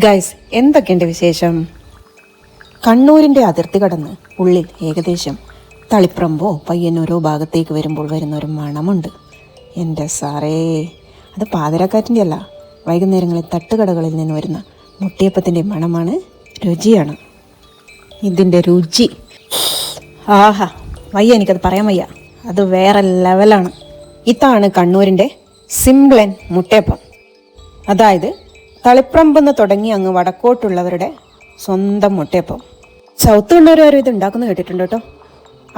Guys, എന്തൊക്കെയുണ്ട് വിശേഷം? കണ്ണൂരിൻ്റെ അതിർത്തി കടന്ന് ഉള്ളിൽ ഏകദേശം തളിപ്രമ്പോ പയ്യന്നൂരോ ഭാഗത്തേക്ക് വരുമ്പോൾ വരുന്നൊരു മണമുണ്ട്. എൻ്റെ സാറേ, അത് പാതിരാക്കാറ്റിൻ്റെ അല്ല, വൈകുന്നേരങ്ങളിൽ തട്ടുകടകളിൽ നിന്ന് വരുന്ന മുട്ടിയപ്പത്തിൻ്റെ മണമാണ്, രുചിയാണ്. ഇതിൻ്റെ രുചി ആഹാ, വയ്യ, എനിക്കത് പറയാൻ വയ്യ. അത് വേറെ ലെവലാണ്. ഇതാണ് കണ്ണൂരിൻ്റെ സിംപ്ലൻ മുട്ടയപ്പം. അതായത് തളിപ്രമ്പെന്ന് തുടങ്ങി അങ്ങ് വടക്കോട്ടുള്ളവരുടെ സ്വന്തം മുട്ടയപ്പം. സൗത്ത് കണ്ണൂരുകാരും ഇത് ഉണ്ടാക്കുന്ന കേട്ടിട്ടുണ്ട് കേട്ടോ.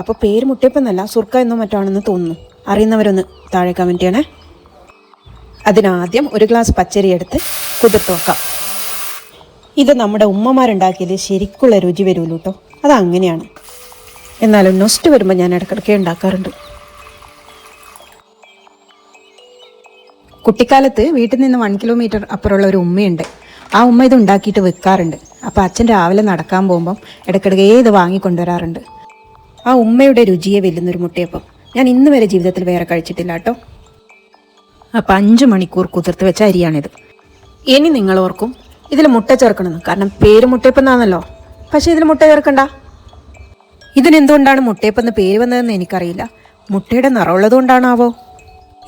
അപ്പോൾ പേര് മുട്ടയപ്പം എന്നല്ല, സുർക്ക എന്നോ മറ്റാണെന്ന് തോന്നുന്നു. അറിയുന്നവരൊന്ന് താഴെ കമൻറ്റ് ചെയ്യണേ. അതിനാദ്യം ഒരു ഗ്ലാസ് പച്ചരി എടുത്ത് കുതിർത്ത് വെക്കാം. ഇത് നമ്മുടെ ഉമ്മമാരുണ്ടാക്കിയതിൽ ശരിക്കുള്ള രുചി വരുമല്ലോ കേട്ടോ. അതങ്ങനെയാണ്. എന്നാലും നൊസ്റ്റ് വരുമ്പോൾ ഞാൻ ഇടയ്ക്കിടയ്ക്ക് ഉണ്ടാക്കാറുണ്ട്. കുട്ടിക്കാലത്ത് വീട്ടിൽ നിന്ന് 1 കിലോമീറ്റർ അപ്പുറമുള്ള ഒരു ഉമ്മയുണ്ട്. ആ ഉമ്മ ഇത് ഉണ്ടാക്കിയിട്ട് വെക്കാറുണ്ട്. അപ്പോൾ അച്ഛൻ രാവിലെ നടക്കാൻ പോകുമ്പം ഇടയ്ക്കിടയ്ക്ക് ഇത് വാങ്ങിക്കൊണ്ടുവരാറുണ്ട്. ആ ഉമ്മയുടെ രുചിയെ വെല്ലുന്നൊരു മുട്ടയപ്പം ഞാൻ ഇന്ന് വരെ ജീവിതത്തിൽ വേറെ കഴിച്ചിട്ടില്ല കേട്ടോ. അപ്പോൾ 5 മണിക്കൂർ കുതിർത്ത് വെച്ച അരിയാണിത്. ഇനി നിങ്ങൾ ഓർക്കും ഇതിൽ മുട്ട ചേർക്കണമെന്ന്, കാരണം പേര് മുട്ടയപ്പം എന്നാണല്ലോ. പക്ഷേ ഇതിൽ മുട്ട ചേർക്കണ്ട. ഇതിനെന്തുകൊണ്ടാണ് മുട്ടയപ്പം എന്ന് പേര് വന്നതെന്ന് എനിക്കറിയില്ല. മുട്ടയുടെ നിറമുള്ളതുകൊണ്ടാണാവോ?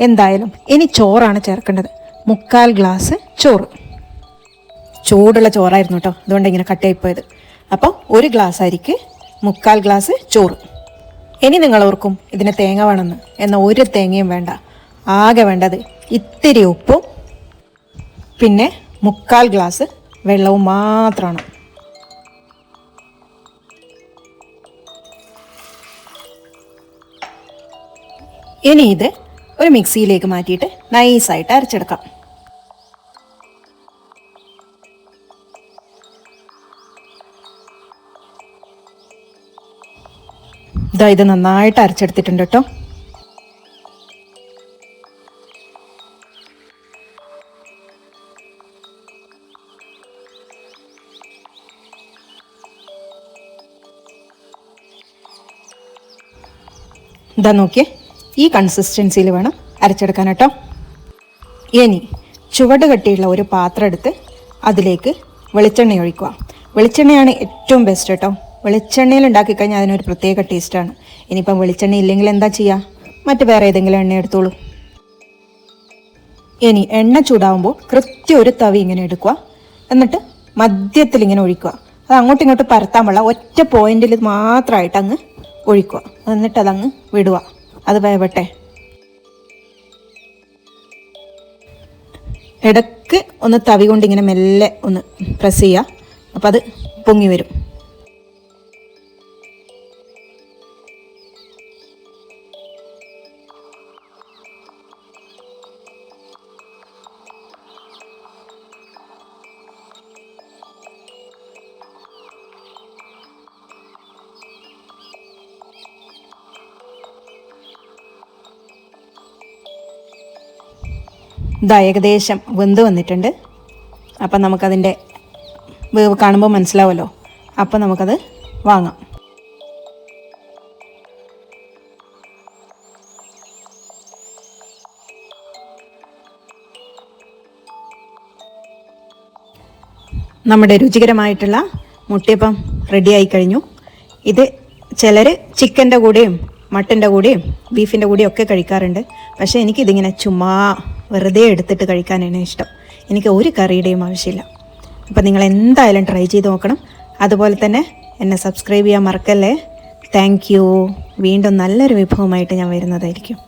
എന്തായാലും ഇനി ചോറാണ് ചേർക്കേണ്ടത്. 3/4 ഗ്ലാസ് ചോറ്. ചൂടുള്ള ചോറായിരുന്നു കേട്ടോ, അതുകൊണ്ട് ഇങ്ങനെ കട്ടയായിപ്പോയത്. അപ്പോൾ 1 ഗ്ലാസ് അരിക്ക് 3/4 ഗ്ലാസ് ചോറ്. ഇനി നിങ്ങൾ ഓർക്കും ഇതിന് തേങ്ങ വേണമെന്ന്. എന്നാൽ ഒരു തേങ്ങയും വേണ്ട. ആകെ വേണ്ടത് ഇത്തിരി ഉപ്പും പിന്നെ 3/4 ഗ്ലാസ് വെള്ളവും മാത്രമാണ്. ഇനി ഇത് ഒരു മിക്സിയിലേക്ക് മാറ്റിയിട്ട് നൈസായിട്ട് അരച്ചെടുക്കാം. ഇത് നന്നായിട്ട് അരച്ചെടുത്തിട്ടുണ്ട് കേട്ടോ. ഇതാ നോക്കിയേ, ഈ കൺസിസ്റ്റൻസിയിൽ വേണം അരച്ചെടുക്കാൻ കേട്ടോ. ഇനി ചുവട് കട്ടിയുള്ള ഒരു പാത്രം എടുത്ത് അതിലേക്ക് വെളിച്ചെണ്ണ ഒഴിക്കുക. വെളിച്ചെണ്ണയാണ് ഏറ്റവും ബെസ്റ്റ് കേട്ടോ. വെളിച്ചെണ്ണയിൽ ഉണ്ടാക്കി കഴിഞ്ഞാൽ അതിനൊരു പ്രത്യേക ടേസ്റ്റാണ്. ഇനിയിപ്പം വെളിച്ചെണ്ണ ഇല്ലെങ്കിൽ എന്താ ചെയ്യുക, മറ്റ് വേറെ ഏതെങ്കിലും എണ്ണ എടുത്തോളൂ. ഇനി എണ്ണ ചൂടാവുമ്പോൾ കൃത്യം ഒരു തവി ഇങ്ങനെ എടുക്കുക. എന്നിട്ട് മധ്യത്തിൽ ഇങ്ങനെ ഒഴിക്കുക. അത് അങ്ങോട്ടും ഇങ്ങോട്ടും പരത്താൻ പാടില്ല, ഒറ്റ പോയിന്റിൽ മാത്രമായിട്ട് അങ്ങ് ഒഴിക്കുക. എന്നിട്ട് അതങ്ങ് വിടുക. അത് വേവട്ടെ. ഇടയ്ക്ക് ഒന്ന് തവി കൊണ്ട് ഇങ്ങനെ മെല്ലെ ഒന്ന് പ്രസ് ചെയ്യുക. അപ്പം അത് പൊങ്ങി വരും. ഇതാ ഏകദേശം വെന്ത് വന്നിട്ടുണ്ട്. അപ്പം നമുക്കതിൻ്റെ വേവ് കാണുമ്പോൾ മനസ്സിലാവുമല്ലോ. അപ്പം നമുക്കത് വാങ്ങാം. നമ്മുടെ രുചികരമായിട്ടുള്ള മുട്ടയപ്പം റെഡിയായി കഴിഞ്ഞു. ഇത് ചിലർ ചിക്കൻ്റെ കൂടെയും മട്ടൻ്റെ കൂടെയും ബീഫിൻ്റെ കൂടെയും ഒക്കെ കഴിക്കാറുണ്ട്. പക്ഷേ എനിക്കിതിങ്ങനെ ചുമ്മാ വെറുതെ എടുത്തിട്ട് കഴിക്കാനാണ് ഇഷ്ടം. എനിക്ക് ഒരു കറിയുടെയും ആവശ്യമില്ല. അപ്പോൾ നിങ്ങൾ എന്തായാലും ട്രൈ ചെയ്ത് നോക്കണം. അതുപോലെ തന്നെ എന്നെ സബ്സ്ക്രൈബ് ചെയ്യാൻ മറക്കല്ലേ. Thank you. വീണ്ടും നല്ലൊരു വിഭവമായിട്ട് ഞാൻ വരുന്നതായിരിക്കും.